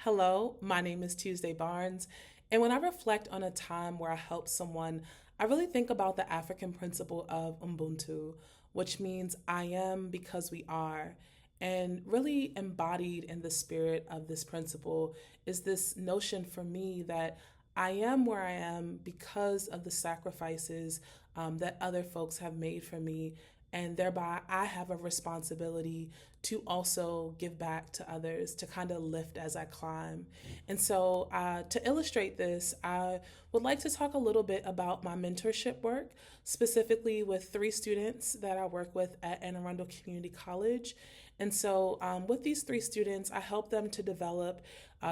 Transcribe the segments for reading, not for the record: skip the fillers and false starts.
Hello, my name is Tuesday Barnes, and when I reflect on a time where I helped someone, I really think about the African principle of Ubuntu, which means I am because we are. And really embodied in the spirit of this principle is this notion for me that I am where I am because of the sacrifices that other folks have made for me. And thereby, I have a responsibility to also give back to others, to kind of lift as I climb. And so, to illustrate this, I would like to talk a little bit about my mentorship work, specifically with three students that I work with at Anne Arundel Community College. And so, with these three students, I help them to develop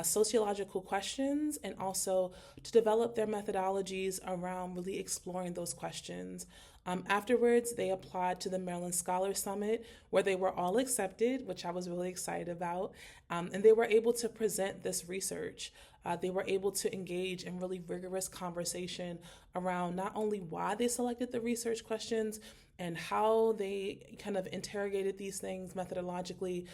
sociological questions and also to develop their methodologies around really exploring those questions. Afterwards, they applied to the Maryland Scholar Summit, where they were all accepted, which I was really excited about. And they were able to present this research. They were able to engage in really rigorous conversation around not only why they selected the research questions and how they kind of interrogated these things methodologically,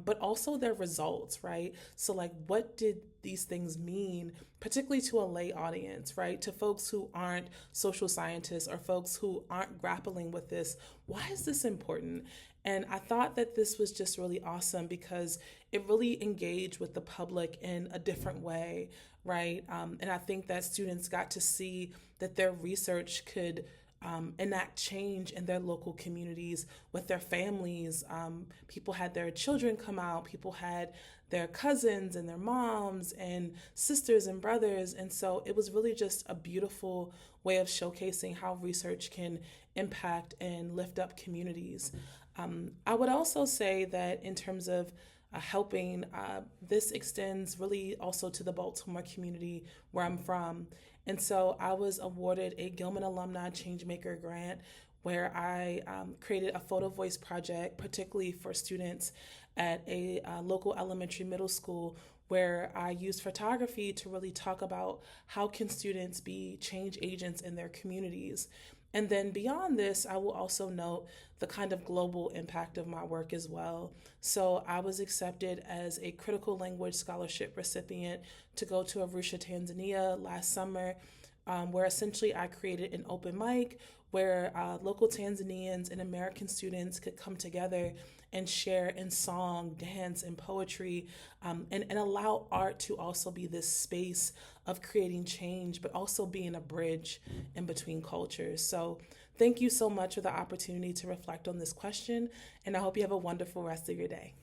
but also their results, right? So, like, what did these things mean, particularly to a lay audience, right? To folks who aren't social scientists or folks who aren't grappling with this. Why is this important? And I thought that this was just really awesome because it really engaged with the public in a different way, right? And I think that students got to see that their research could enact change in their local communities with their families. People had their children come out, people had their cousins and their moms and sisters and brothers. And so it was really just a beautiful way of showcasing how research can impact and lift up communities. I would also say that in terms of helping, this extends really also to the Baltimore community where I'm from. And so I was awarded a Gilman Alumni Changemaker grant where I created a photo voice project, particularly for students at a local elementary middle school, where I used photography to really talk about how can students be change agents in their communities. And then beyond this, I will also note the kind of global impact of my work as well. So I was accepted as a critical language scholarship recipient to go to Arusha, Tanzania last summer, where essentially I created an open mic where local Tanzanians and American students could come together and share in song, dance, and poetry, and allow art to also be this space of creating change, but also being a bridge in between cultures. So thank you so much for the opportunity to reflect on this question, and I hope you have a wonderful rest of your day.